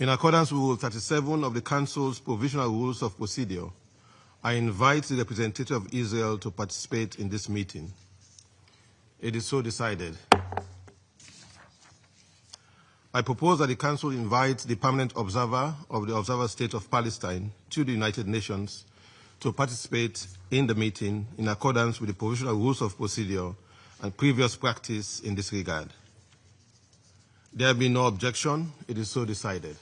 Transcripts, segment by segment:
In accordance with Rule 37 of the Council's Provisional Rules of Procedure, I invite the representative of Israel to participate in this meeting. It is so decided. I propose that the Council invite the permanent observer of the Observer State of Palestine to the United Nations to participate in the meeting in accordance with the Provisional Rules of Procedure and previous practice in this regard. There being no objection, it is so decided.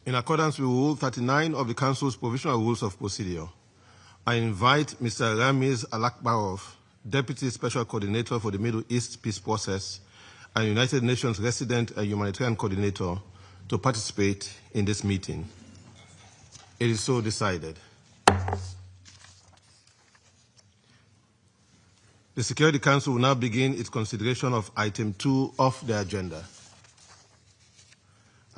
In accordance with Rule 39 of the Council's Provisional Rules of Procedure, I invite Mr. Ramiz Alakbarov, Deputy Special Coordinator for the Middle East Peace Process and United Nations Resident and Humanitarian Coordinator, to participate in this meeting. It is so decided. The Security Council will now begin its consideration of Item 2 of the agenda.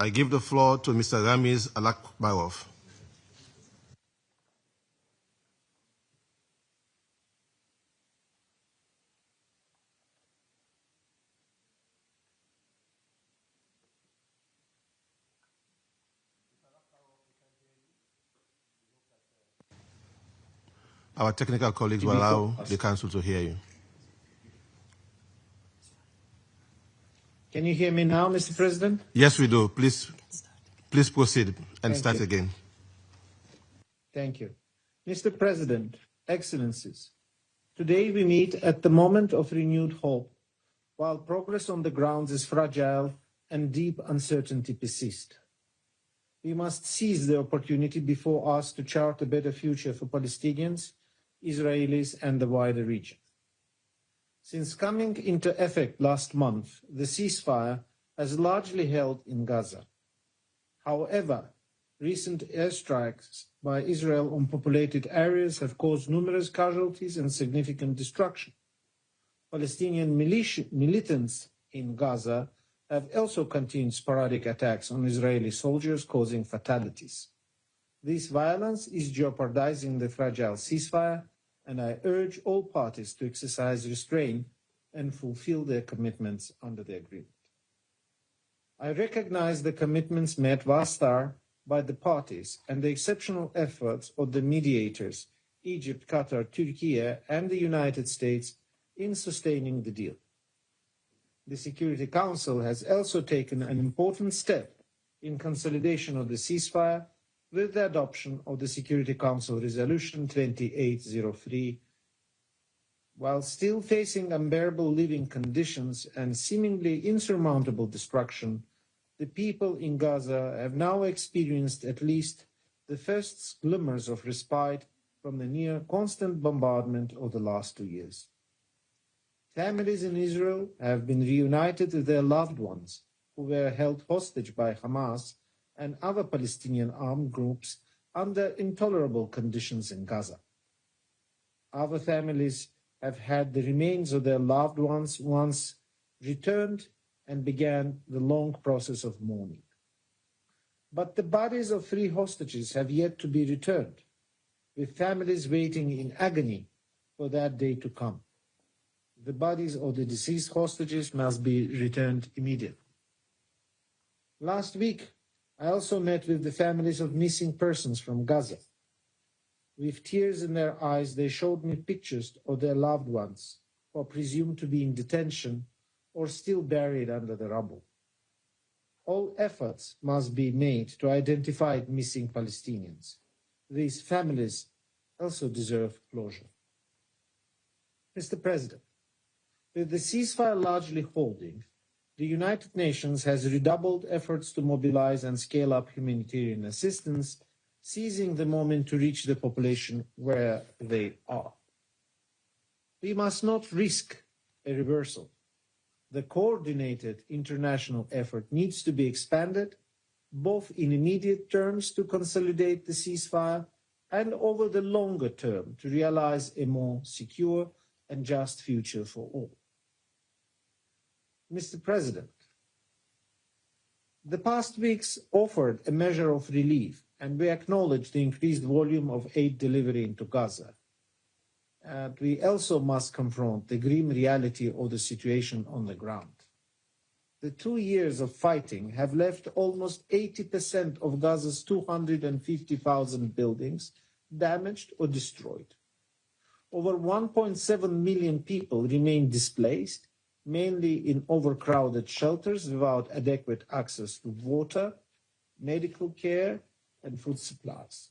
I give the floor to Mr. Ramiz Alakbarov. Our technical colleagues will allow the Council to hear you. Can you hear me now, Mr. President? Yes, we do. Please proceed and start again. Thank you. Mr. President, Excellencies, today we meet at the moment of renewed hope, while progress on the ground is fragile and deep uncertainty persists. We must seize the opportunity before us to chart a better future for Palestinians, Israelis, and the wider region. Since coming into effect last month, the ceasefire has largely held in Gaza. However, recent airstrikes by Israel on populated areas have caused numerous casualties and significant destruction. Palestinian militants in Gaza have also continued sporadic attacks on Israeli soldiers, causing fatalities. This violence is jeopardizing the fragile ceasefire, and I urge all parties to exercise restraint and fulfill their commitments under the agreement. I recognize the commitments made thus far by the parties and the exceptional efforts of the mediators, Egypt, Qatar, Turkey, and the United States, in sustaining the deal. The Security Council has also taken an important step in consolidation of the ceasefire with the adoption of the Security Council Resolution 2803. While still facing unbearable living conditions and seemingly insurmountable destruction, the people in Gaza have now experienced at least the first glimmers of respite from the near constant bombardment of the last 2 years. Families in Israel have been reunited with their loved ones who were held hostage by Hamas and other Palestinian armed groups under intolerable conditions in Gaza. Other families have had the remains of their loved ones once returned and began the long process of mourning. But the bodies of 3 hostages have yet to be returned, with families waiting in agony for that day to come. The bodies of the deceased hostages must be returned immediately. Last week, I also met with the families of missing persons from Gaza. With tears in their eyes, they showed me pictures of their loved ones, who are presumed to be in detention or still buried under the rubble. All efforts must be made to identify missing Palestinians. These families also deserve closure. Mr. President, with the ceasefire largely holding, the United Nations has redoubled efforts to mobilize and scale up humanitarian assistance, seizing the moment to reach the population where they are. We must not risk a reversal. The coordinated international effort needs to be expanded, both in immediate terms to consolidate the ceasefire and over the longer term to realize a more secure and just future for all. Mr. President, the past weeks offered a measure of relief, and we acknowledge the increased volume of aid delivery into Gaza. And we also must confront the grim reality of the situation on the ground. The 2 years of fighting have left almost 80% of Gaza's 250,000 buildings damaged or destroyed. Over 1.7 million people remain displaced, mainly in overcrowded shelters without adequate access to water, medical care, and food supplies.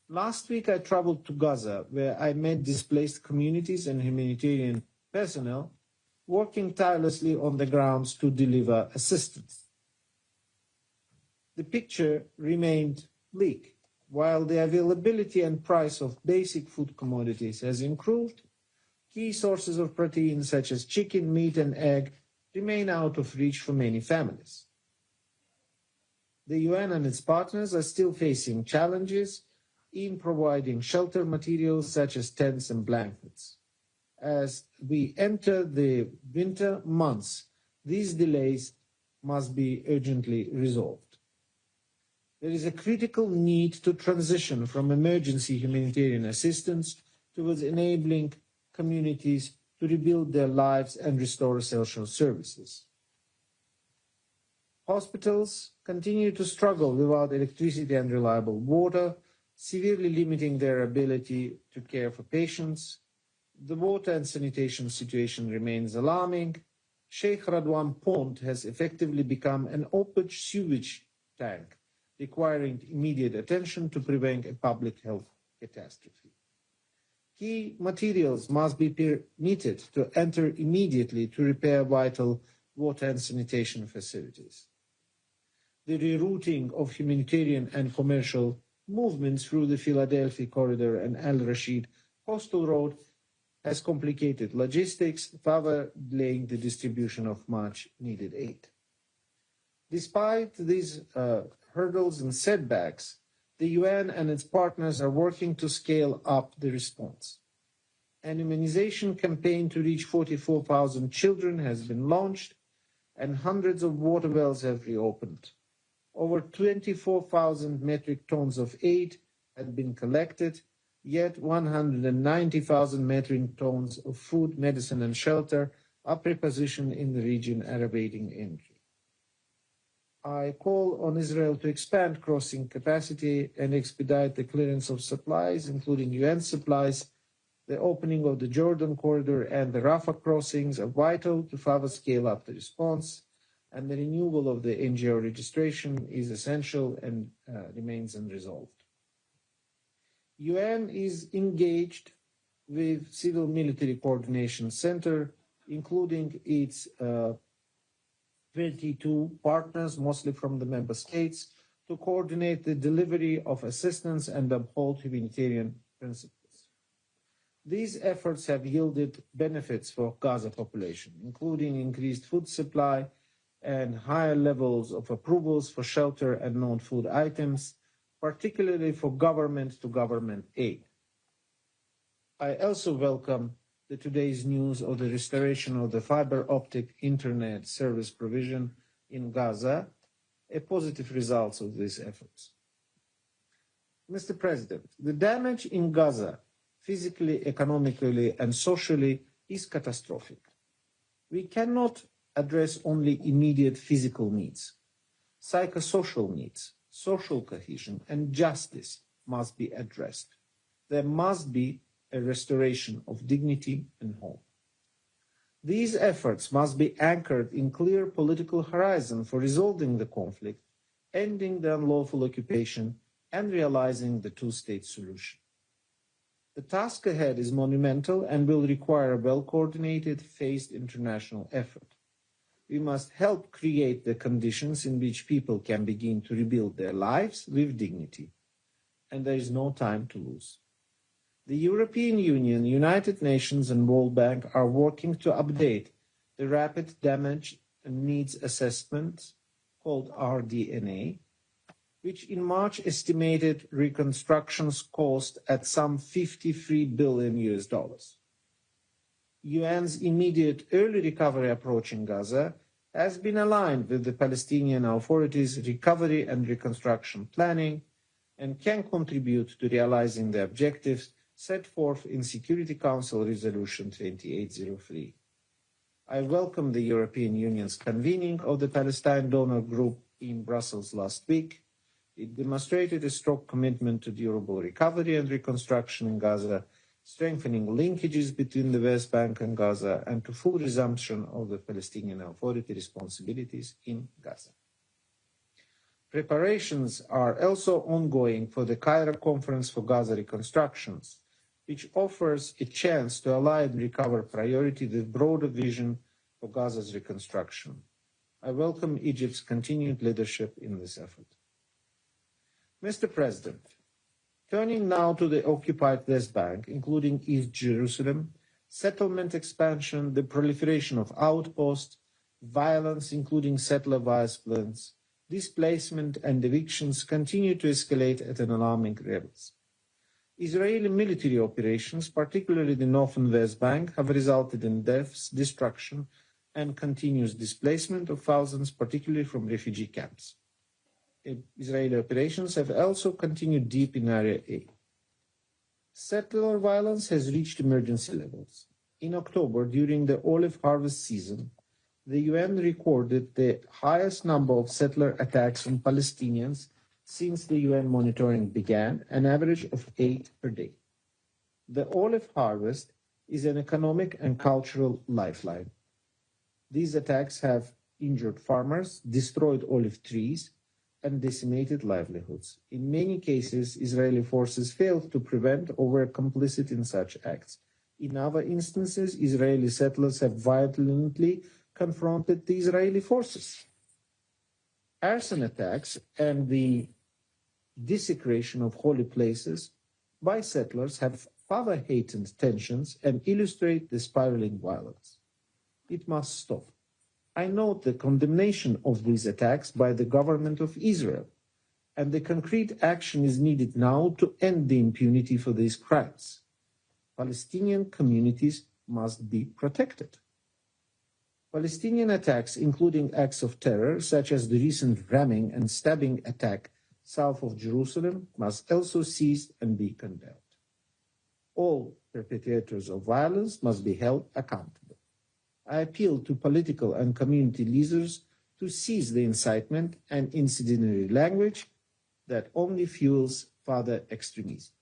Last week, I traveled to Gaza, where I met displaced communities and humanitarian personnel working tirelessly on the grounds to deliver assistance. The picture remained bleak. While the availability and price of basic food commodities has improved, key sources of protein such as chicken, meat, and egg remain out of reach for many families. The UN and its partners are still facing challenges in providing shelter materials such as tents and blankets. As we enter the winter months, these delays must be urgently resolved. There is a critical need to transition from emergency humanitarian assistance towards enabling communities to rebuild their lives and restore essential services. Hospitals continue to struggle without electricity and reliable water, severely limiting their ability to care for patients. The water and sanitation situation remains alarming. Sheikh Radwan Pond has effectively become an open sewage tank, requiring immediate attention to prevent a public health catastrophe. Key materials must be permitted to enter immediately to repair vital water and sanitation facilities. The rerouting of humanitarian and commercial movements through the Philadelphia Corridor and Al Rashid Coastal Road has complicated logistics, further delaying the distribution of much needed aid. Despite these hurdles and setbacks, the UN and its partners are working to scale up the response. An immunization campaign to reach 44,000 children has been launched, and hundreds of water wells have reopened. Over 24,000 metric tons of aid had been collected, yet 190,000 metric tons of food, medicine, and shelter are prepositioned in the region awaiting entry. I call on Israel to expand crossing capacity and expedite the clearance of supplies, including UN supplies. The opening of the Jordan corridor and the Rafah crossings are vital to further scale up the response, and the renewal of the NGO registration is essential and remains unresolved. UN is engaged with Civil Military Coordination Center, including its 22 partners, mostly from the member states, to coordinate the delivery of assistance and uphold humanitarian principles. These efforts have yielded benefits for Gaza population, including increased food supply and higher levels of approvals for shelter and non-food items, particularly for government-to-government aid. I also welcome today's news of the restoration of the fiber optic internet service provision in Gaza, a positive result of these efforts. Mr. President, the damage in Gaza, physically, economically, and socially, is catastrophic. We cannot address only immediate physical needs. Psychosocial needs, social cohesion, and justice must be addressed. There must be a restoration of dignity and hope. These efforts must be anchored in clear political horizon for resolving the conflict, ending the unlawful occupation, and realizing the two-state solution. The task ahead is monumental and will require a well-coordinated, phased international effort. We must help create the conditions in which people can begin to rebuild their lives with dignity, and there is no time to lose. The European Union, United Nations, and World Bank are working to update the Rapid Damage and Needs Assessment, called RDNA, which in March estimated reconstruction's cost at some $53 billion. UN's immediate early recovery approach in Gaza has been aligned with the Palestinian Authority's recovery and reconstruction planning and can contribute to realizing the objectives set forth in Security Council Resolution 2803. I welcome the European Union's convening of the Palestine Donor Group in Brussels last week. It demonstrated a strong commitment to durable recovery and reconstruction in Gaza, strengthening linkages between the West Bank and Gaza, and to full resumption of the Palestinian Authority responsibilities in Gaza. Preparations are also ongoing for the Cairo Conference for Gaza Reconstructions, which offers a chance to align and recover priority with broader vision for Gaza's reconstruction. I welcome Egypt's continued leadership in this effort. Mr. President, turning now to the occupied West Bank, including East Jerusalem, settlement expansion, the proliferation of outposts, violence, including settler violence, displacement and evictions continue to escalate at an alarming levels. Israeli military operations, particularly the North and West Bank, have resulted in deaths, destruction, and continuous displacement of thousands, particularly from refugee camps. Israeli operations have also continued deep in Area A. Settler violence has reached emergency levels. In October, during the olive harvest season, the UN recorded the highest number of settler attacks on Palestinians since the UN monitoring began, an average of 8 per day. The olive harvest is an economic and cultural lifeline. These attacks have injured farmers, destroyed olive trees, and decimated livelihoods. In many cases, Israeli forces failed to prevent or were complicit in such acts. In other instances, Israeli settlers have violently confronted the Israeli forces. Arson attacks and the desecration of holy places by settlers have further heightened tensions and illustrate the spiraling violence. It must stop. I note the condemnation of these attacks by the government of Israel, and the concrete action is needed now to end the impunity for these crimes. Palestinian communities must be protected. Palestinian attacks, including acts of terror, such as the recent ramming and stabbing attack south of Jerusalem, must also cease and be condemned. All perpetrators of violence must be held accountable. I appeal to political and community leaders to cease the incitement and incendiary language that only fuels further extremism.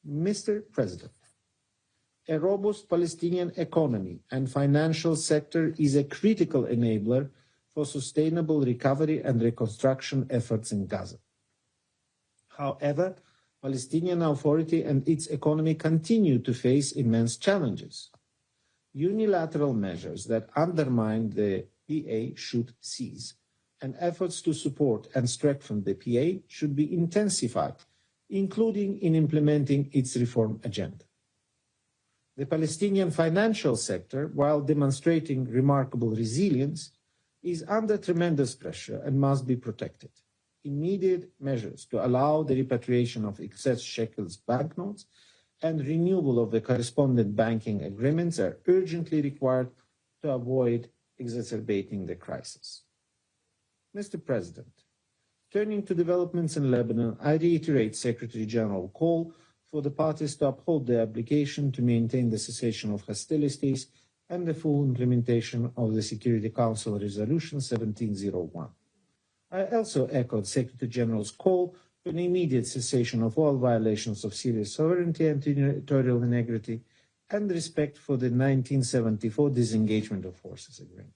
Mr. President, a robust Palestinian economy and financial sector is a critical enabler for sustainable recovery and reconstruction efforts in Gaza. However, Palestinian Authority and its economy continue to face immense challenges. Unilateral measures that undermine the PA should cease, and efforts to support and strengthen the PA should be intensified, including in implementing its reform agenda. The Palestinian financial sector, while demonstrating remarkable resilience, is under tremendous pressure and must be protected. Immediate measures to allow the repatriation of excess shekels banknotes and renewal of the correspondent banking agreements are urgently required to avoid exacerbating the crisis. Mr. President, turning to developments in Lebanon, I reiterate Secretary General's call for the parties to uphold their obligation to maintain the cessation of hostilities and the full implementation of the Security Council Resolution 1701. I also echoed Secretary General's call for an immediate cessation of all violations of Syria's sovereignty and territorial integrity and respect for the 1974 Disengagement of Forces Agreement.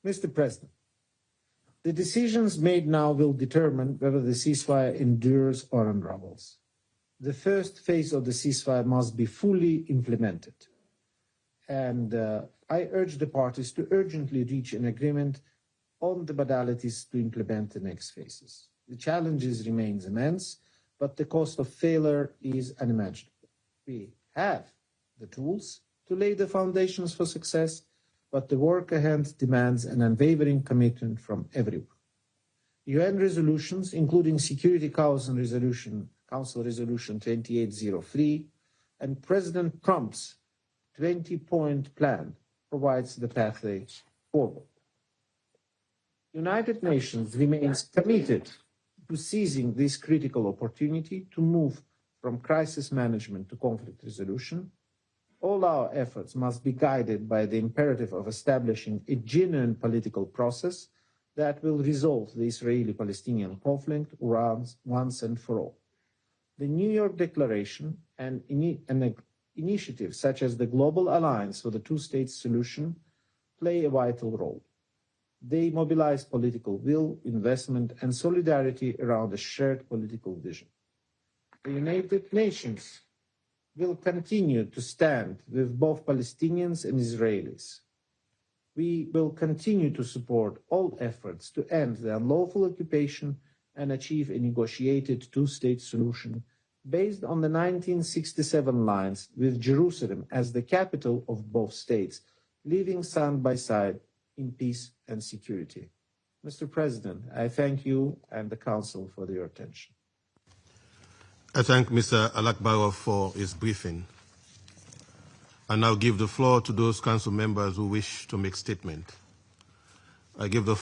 Mr. President, the decisions made now will determine whether the ceasefire endures or unravels. The first phase of the ceasefire must be fully implemented, and I urge the parties to urgently reach an agreement on the modalities to implement the next phases. The challenges remain immense, but the cost of failure is unimaginable. We have the tools to lay the foundations for success, but the work ahead demands an unwavering commitment from everyone. UN resolutions, including Security Council Resolution 2803 and President Trump's 20-point plan, provides the pathway forward. United Nations remains committed to seizing this critical opportunity to move from crisis management to conflict resolution. All our efforts must be guided by the imperative of establishing a genuine political process that will resolve the Israeli-Palestinian conflict once and for all. The New York Declaration and initiatives such as the Global Alliance for the Two-State Solution play a vital role. They mobilize political will, investment, and solidarity around a shared political vision. The United Nations will continue to stand with both Palestinians and Israelis. We will continue to support all efforts to end the unlawful occupation and achieve a negotiated two-state solution based on the 1967 lines, with Jerusalem as the capital of both states, living side by side in peace and security. Mr. President, I thank you and the Council for your attention. I thank Mr. Alakbarov for his briefing. I now give the floor to those Council members who wish to make statement. I give the